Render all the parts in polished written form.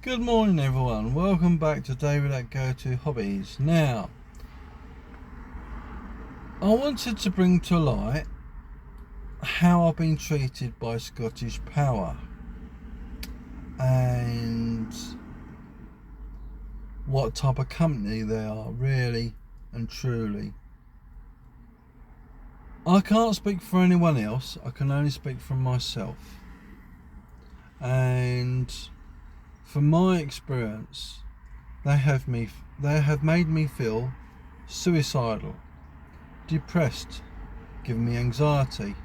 Good morning everyone, welcome back to David at Go To Hobbies. Now, I wanted to bring to light how I've been treated by Scottish Power and what type of company they are, really and truly. I can't speak for anyone else, I can only speak for myself. And from my experience, they have made me feel suicidal, depressed, given me anxiety,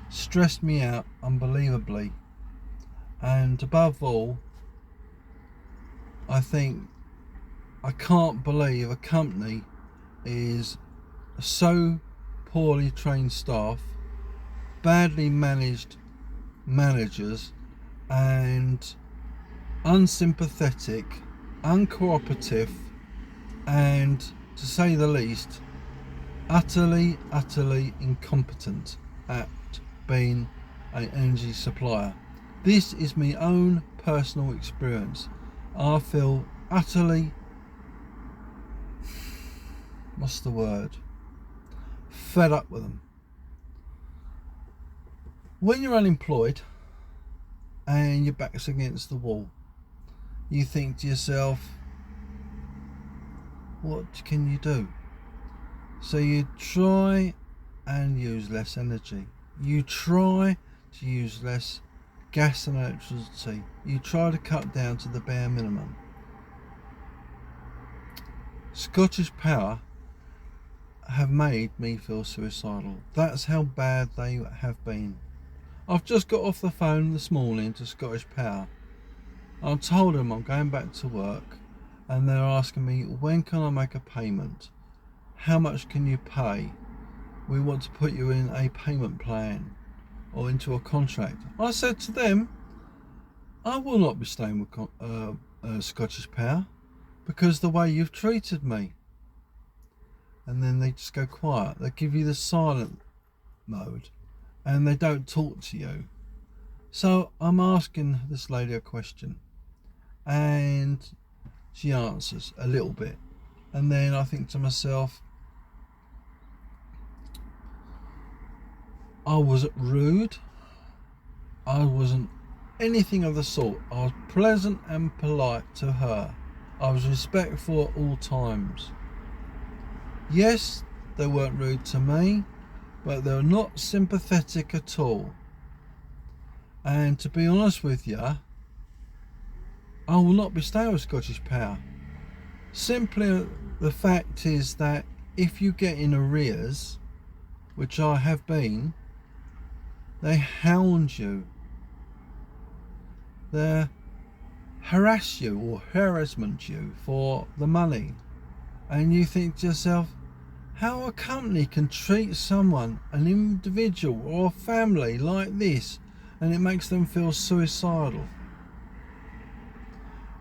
stressed me out unbelievably, and above all, I can't believe a company is so poorly trained staff, badly managed managers, and unsympathetic, uncooperative, and, to say the least, utterly incompetent at being an energy supplier. This is my own personal experience. I feel utterly, fed up with them. When you're unemployed and your back's against the wall, you think to yourself, what can you do? So you try and use less energy. You try to use less gas and electricity. You try to cut down to the bare minimum. Scottish Power have made me feel suicidal. That's how bad they have been. I've just got off the phone this morning to Scottish Power. I told them I'm going back to work, and they're asking me, when can I make a payment? How much can you pay? We want to put you in a payment plan or into a contract. I said to them, I will not be staying with Scottish Power because the way you've treated me. And then they just go quiet. They give you the silent mode and they don't talk to you. So I'm asking this lady a question and she answers a little bit, and then I think to myself, I wasn't rude, I wasn't anything of the sort. I was pleasant and polite to her. I was respectful at all times. Yes, they weren't rude to me, but they were not sympathetic at all. And to be honest with you, I will not be staying with Scottish Power. Simply the fact is that if you get in arrears, which I have been, they hound you. They harass you or harassment you for the money. And you think to yourself, how a company can treat someone, an individual or a family like this, and it makes them feel suicidal.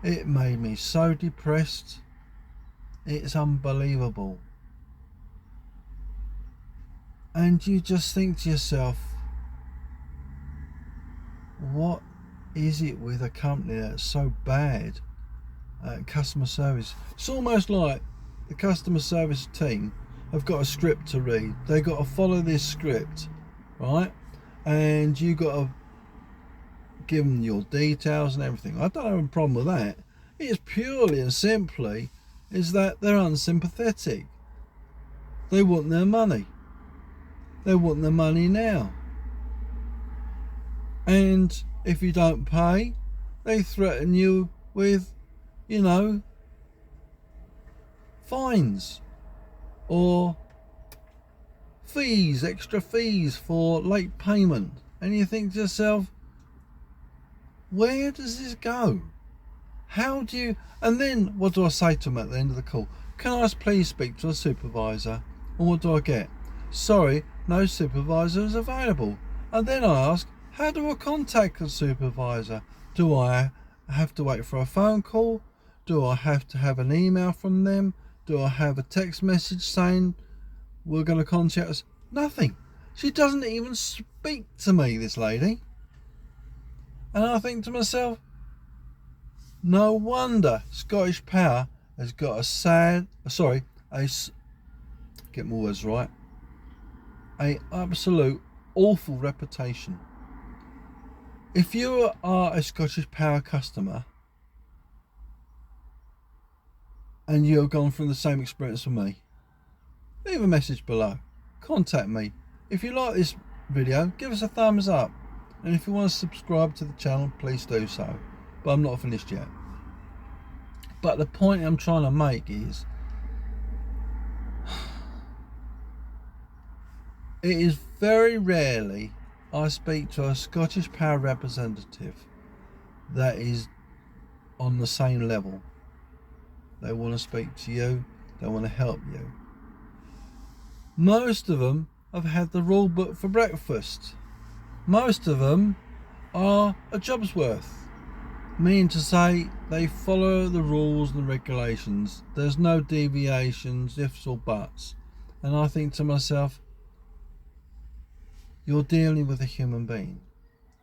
It made me so depressed. It's unbelievable. And you just think to yourself, what is it with a company that's so bad at customer service? It's almost like the customer service team have got a script to read. They got to follow this script, right? And you got to give them your details and everything. I don't have a problem with that. It's purely and simply is that they're unsympathetic. They want their money. They want their money now. And if you don't pay, they threaten you with, fines or fees, extra fees for late payment. And you think to yourself, where does this go? How do you... And then what do I say to them at the end of the call? Can I please speak to a supervisor? And what do I get? Sorry, no supervisor is available. And then I ask, how do I contact a supervisor? Do I have to wait for a phone call? Do I have to have an email from them? Do I have a text message saying we're going to contact us? Nothing. She doesn't even speak to me, this lady. And I think to myself, No wonder Scottish Power has got get my words right, a absolute awful reputation. If you are a Scottish Power customer and you have gone through the same experience with me, leave a message below. Contact me. If you like this video, give us a thumbs up. And if you want to subscribe to the channel, please do so. But I'm not finished yet. But the point I'm trying to make is, it is very rarely I speak to a Scottish Power representative that is on the same level. They want to speak to you, they want to help you. Most of them have had the rule book for breakfast. Most of them are a job's worth, meaning to say they follow the rules and regulations. There's no deviations, ifs or buts. And I think to myself, you're dealing with a human being.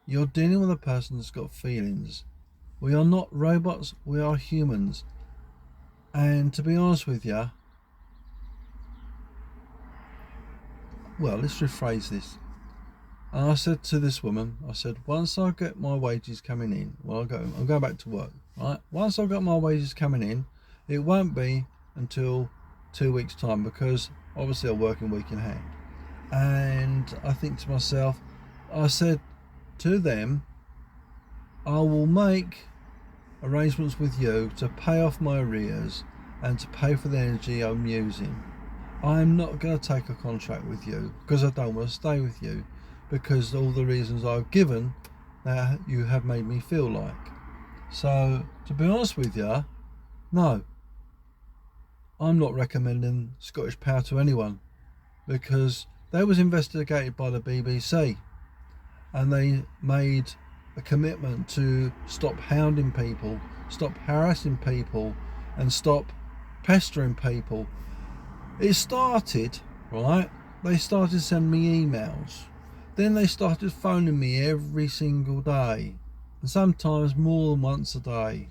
You're dealing with a person that's got feelings. We are not robots, we are humans. And to be honest with you, well, let's rephrase this. And I said to this woman, I said, once I get my wages coming in, I'm going back to work, right? Once I've got my wages coming in, it won't be until 2 weeks' time, because obviously I work in week in hand. And I think to myself, I said to them, I will make arrangements with you to pay off my arrears and to pay for the energy I'm using. I'm not going to take a contract with you because I don't want to stay with you, because all the reasons I've given that you have made me feel like. So to be honest with you, no, I'm not recommending Scottish Power to anyone, because they was investigated by the BBC and they made a commitment to stop hounding people, stop harassing people and stop pestering people. It started, right, they started sending me emails, then they started phoning me every single day, and sometimes more than once a day.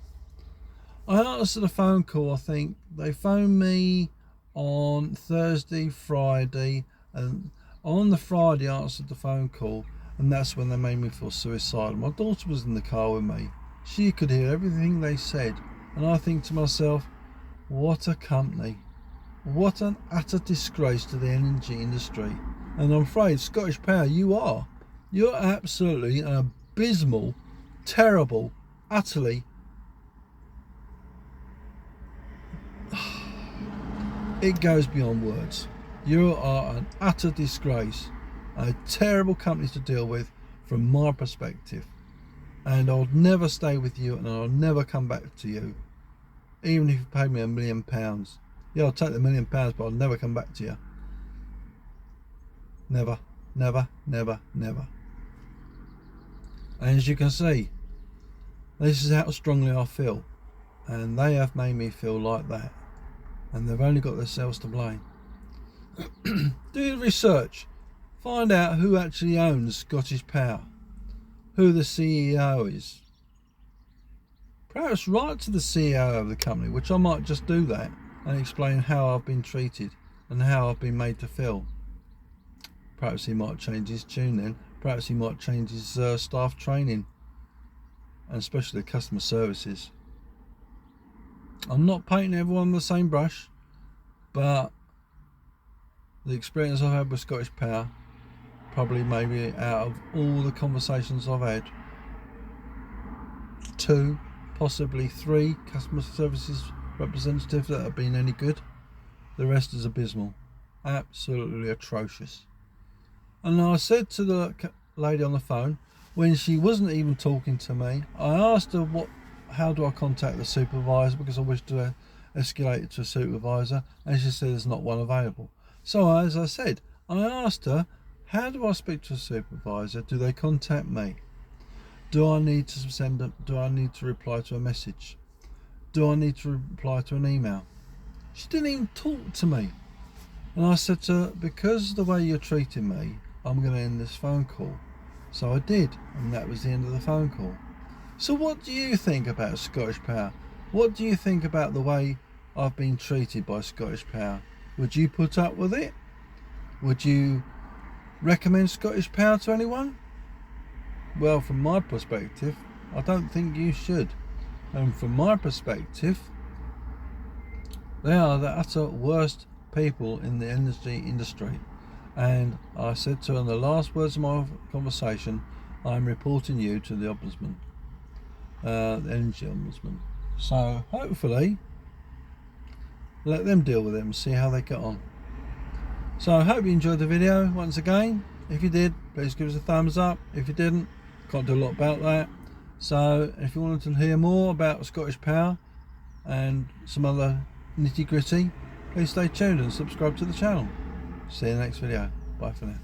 I answered a phone call, I think they phoned me on Thursday, Friday, and on the Friday I answered the phone call, and that's when they made me feel suicidal. My daughter was in the car with me. She could hear everything they said, and I think to myself, what a company. What an utter disgrace to the energy industry. And I'm afraid Scottish Power, you're absolutely an abysmal, terrible, utterly, it goes beyond words. You are an utter disgrace, a terrible company to deal with from my perspective, and I'll never stay with you, and I'll never come back to you, even if you paid me £1 million. Yeah, I'll take the £1 million, but I'll never come back to you. Never, never, never, never. And as you can see, this is how strongly I feel, and they have made me feel like that, and they've only got themselves to blame. Do your research, find out who actually owns Scottish Power, who the CEO is. Perhaps write to the CEO of the company, which I might just do that, and explain how I've been treated and how I've been made to feel. Perhaps he might change his tune then. Perhaps he might change his staff training, and especially the customer services. I'm not painting everyone with the same brush, but the experience I've had with Scottish Power, probably maybe out of all the conversations I've had, 2, possibly 3 customer services representatives that have been any good. The rest is abysmal, absolutely atrocious. And I said to the lady on the phone, when she wasn't even talking to me, I asked her how do I contact the supervisor, because I wish to escalate it to a supervisor, and she said there's not one available. So as I said, I asked her, how do I speak to a supervisor? Do they contact me? Do I need to reply to a message? Do I need to reply to an email? She didn't even talk to me. And I said to her, because of the way you're treating me, I'm going to end this phone call. So I did, and that was the end of the phone call. So what do you think about Scottish Power? What do you think about the way I've been treated by Scottish Power? Would you put up with it? Would you recommend Scottish Power to anyone? Well, from my perspective, I don't think you should. And from my perspective, they are the utter worst people in the energy industry. And I said to her in the last words of my conversation, I'm reporting you to the Ombudsman, the Energy Ombudsman. So hopefully, let them deal with it and see how they get on. So I hope you enjoyed the video once again. If you did, please give us a thumbs up. If you didn't, can't do a lot about that. So if you wanted to hear more about Scottish Power and some other nitty gritty, please stay tuned and subscribe to the channel. See you in the next video. Bye for now.